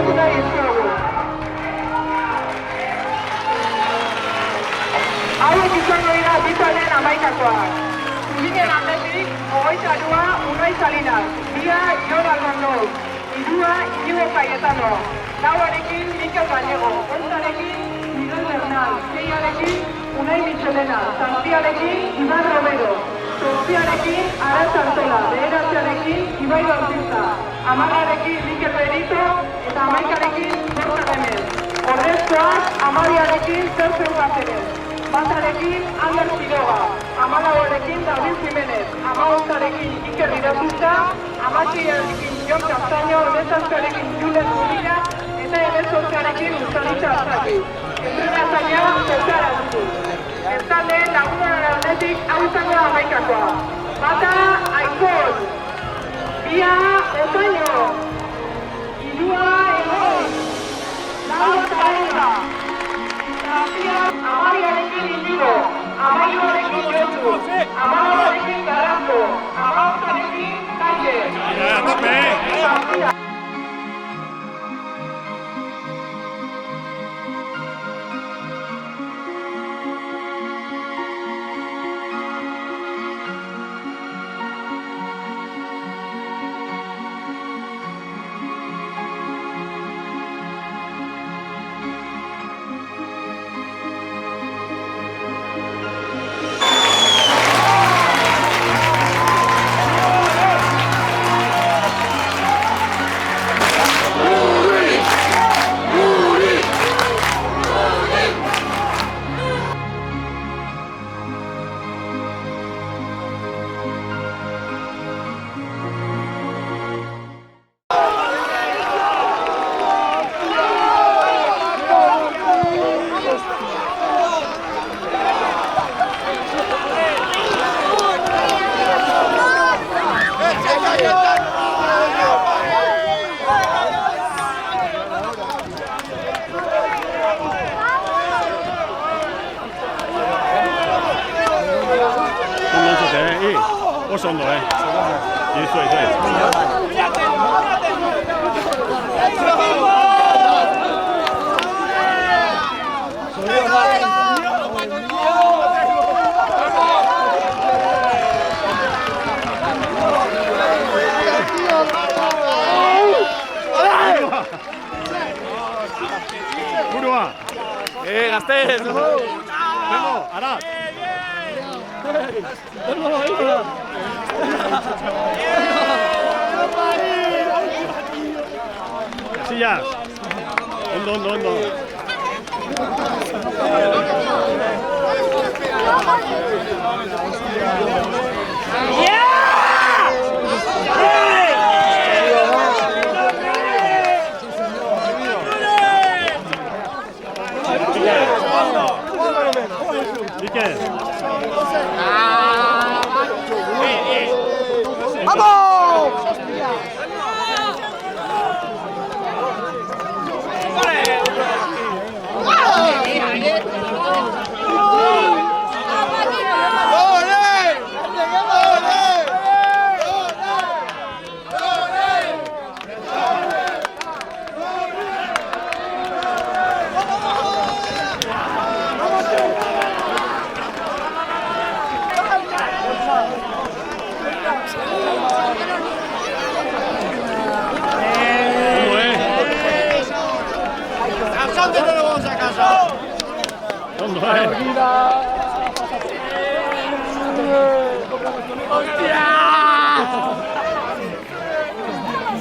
aurkeztu nahi izuegu. Hauek izango dira bitalen amaikakoak. Zubinen aldetik, 22 Unai Salinas, 2 Jon Alondoz, 3 Iñigo Cayetano, 4 Mikel Gallego, 5 Miguel Bernal, 6 Unai Michelena, 7 Iban Romero, 8 Aratz Artola, 9 Ibai Bautista, 10 Mikel Benito eta 11 Borja Gemez. Ordezkoak 12 Sergio Cáceres, 1 Ander Quiroga, 14 David Jiménez, 15 Iker Irazusta, 16 Jon Castaño, 17 Julen Zubila eta 18 Uzanitza Azaki. Entrenatzailea Cesar Azku. Bestalde, lagunaren aldetik hau izango da amaikakoa. Bata Aikol, 2 Otaino, 3 Egon, 4 Eva, 5 Amariarekin Indigo, 6 Josu, 7 Garanto, 8 Kalle. Oso ondo, Izue. Burua! Gaztez! Vengo, Arat! Casillas. Ondo. Miquel. ¡Vamos!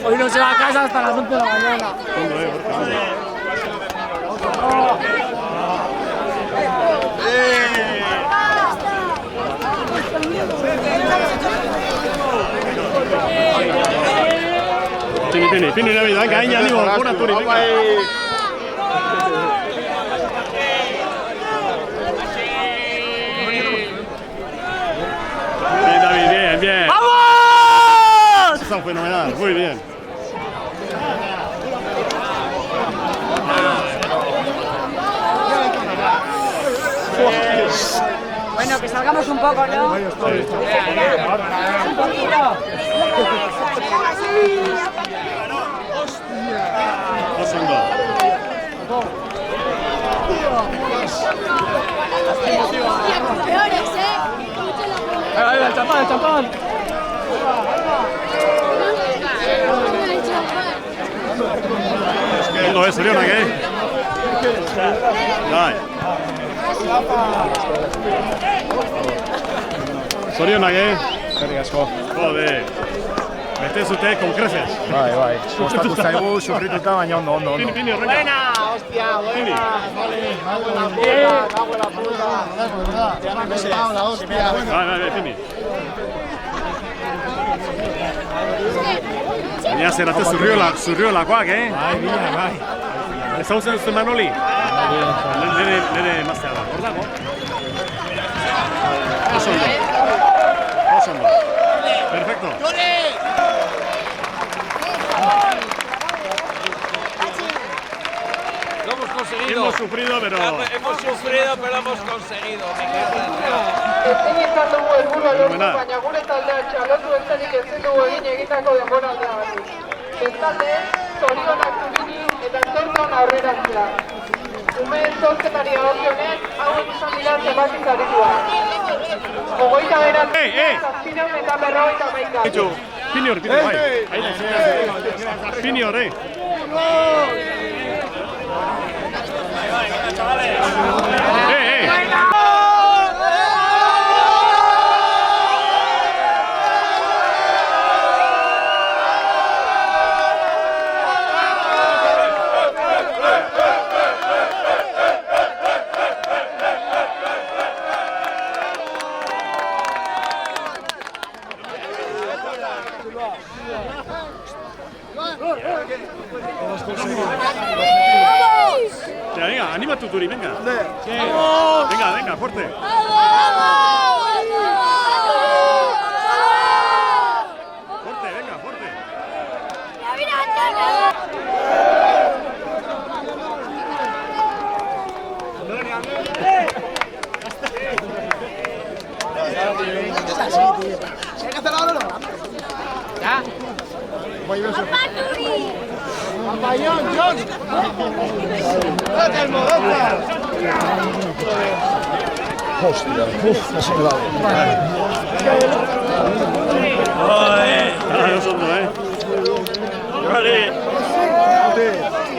Hoy no se va a casa hasta las 11 de la mañana. Tiene Navidad, venga, ahí ánimo, buena Turi, venga. Bien, David, bien. ¡Vamos! Está fenomenal, muy bien. Bueno, que salgamos un poco, ¿no? Un poquito. Osondo. Ahí va, el champán, el champán. Ondo, zorionak, Bai. Zorionak, Eskerrik asko. Jode. Bete zute con creces. Bai. Gustatu zaigu, sufrituta, baina ondo. Pini, horreka. Buena, hostia, Pini. Bai, Pini. Baina zerate zurriolakoak, Bai. Ez hau zen Manoli? Nere emaztea da, hor dago? Osondo. Perfecto. Lo hemos conseguido. Hemos sufrido, pero hemos conseguido. Ezin izan dugu helburua lortu, baina gure taldeak txalotu besterik ezin dugu egindako denboraldiagatik. Bestalde, zorionak Zubiri eta zortzon aurreratzea. Umeen zorketari dagokionez, hauek izan dira zenbaki zarituak. 29.751. Pini hor, bai. Pini hor, Venga, anímate, Turi, venga. Venga, fuerte. Fuerte, venga, fuerte.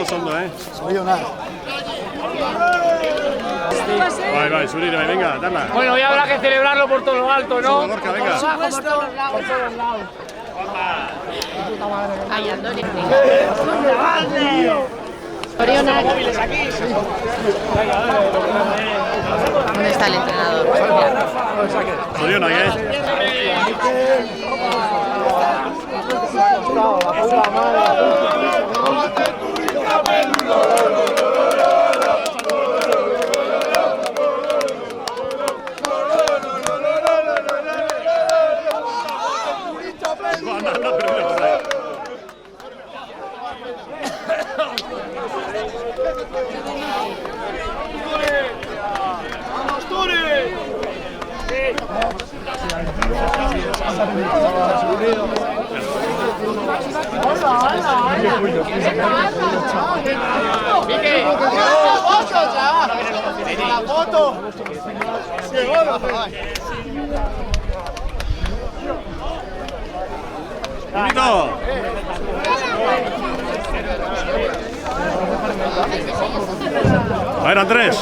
Osondo, Osondo, Bai, Zuriri, venga, dala. Bueno, ya habrá que celebrarlo por todo lo alto, ¿no? Lorca, venga. Por todos lados. Ay, Andoni. ¿Dónde está el entrenador? Zorionak, Anda, perdido por ahí. Bonito. A ver, Andrés.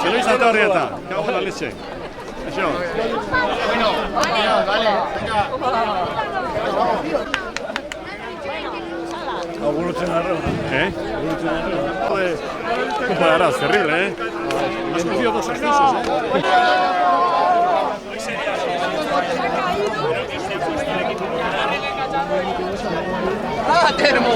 Se lo hizo a Torrieta. Cago en la leche. Eso. Joder, qué cuadrado, terrible, Has cogido 2 ascensos, Termo!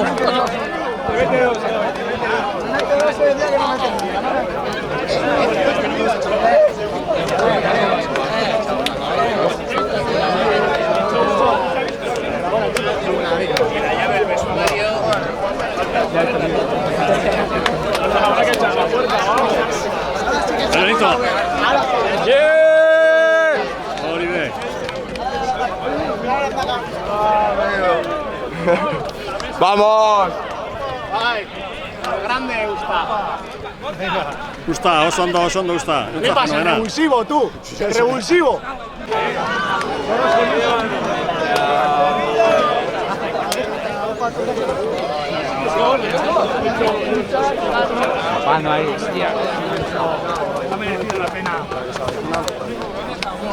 Benito. Oliver. ¡Vamos! Bai, grande gusta. Gusta, oso ondo gusta. ¿Qué pasa? El revulsivo, tú. El revulsivo. Tapando ahí, hostia. Ha merecido la pena.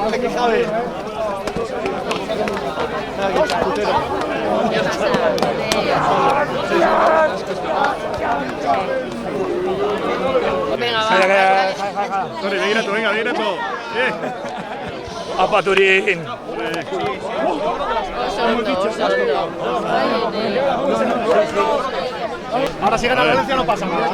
Vale, que sabe. Venga, va. Tori, begiratu, venga, begiratu. Apa, Turín. Ahora si gana Valencia no pasa nada.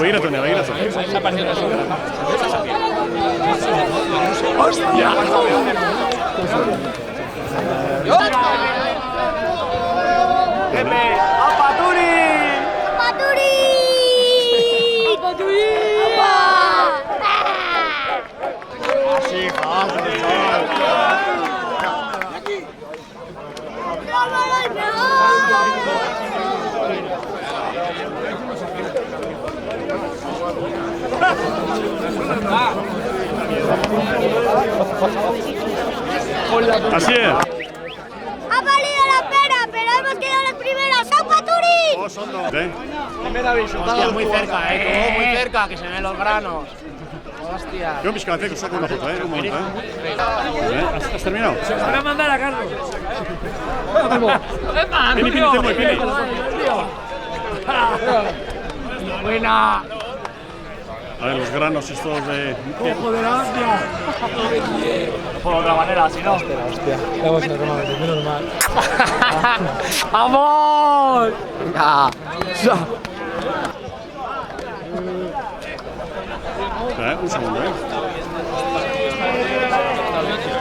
Begiratu, nea, begiratu. ¡Hostia! ¡Pepe! ¡Apa, Turín! Así, Así es. Ha valido la pena, pero hemos quedado los primeros. ¡Aupa Turín! Oso ondo. ¿Eh? Hostia, muy cerca, todo muy cerca, que se ven los granos. Hostia. Yo pizka batek saco una foto, un momento, ¿Has terminado? Se van a mandar a Carlos. Pini, Pini. Buena. A ver, los granos estos de... ¡Ojo de la hostia! Por otra manera, si no. Hostia. Vamos a tomar, menos mal. ¡Vamos! Un segundo,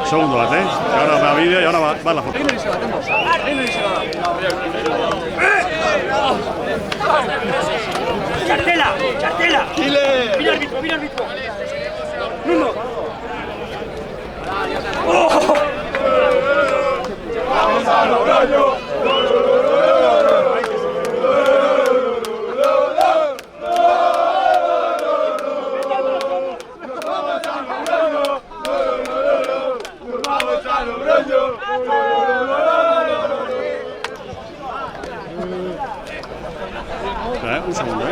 Segundo bat, Ahora va vídeo y ahora va la foto. ¡Chartela! ¡Mira el árbitro! ¡Nuno! Un segundo,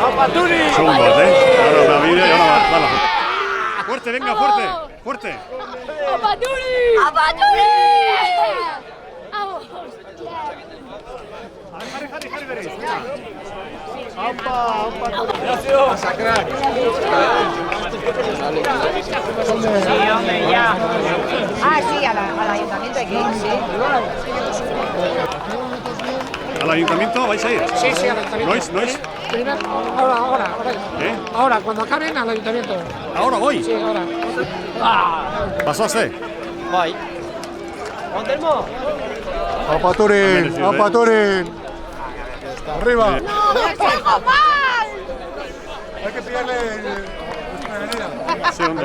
¡Apaturi! Segundo bat, Ahora va vídeo y ahora va la foto. Fuerte, venga, fuerte. ¡Apaturi! ¡Vamos! Sí, hombre, ya. Ah, sí, al ayuntamiento hay que ir, sí. ¿Al ayuntamiento vais a ir? Sí, al ayuntamiento. ¿No es? Primero, ahora. ¿Eh? Ahora, cuando acaben al ayuntamiento. ¿Ahora, hoy? Sí, ahora. ¿Pasaste? Voy. ¿Montelmo? ¡Apa, Turín! ¡Apa, Turín! ¡Arriba! ¡No! ¡Juego mal! Hay que pillarle desprevenida. Segundo,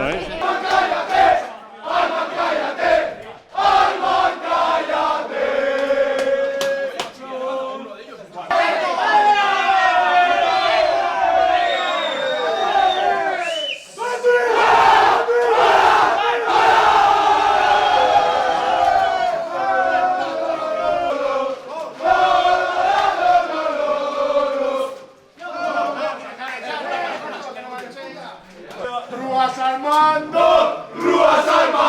¡Rúas al mando! ¡Rúas al mando!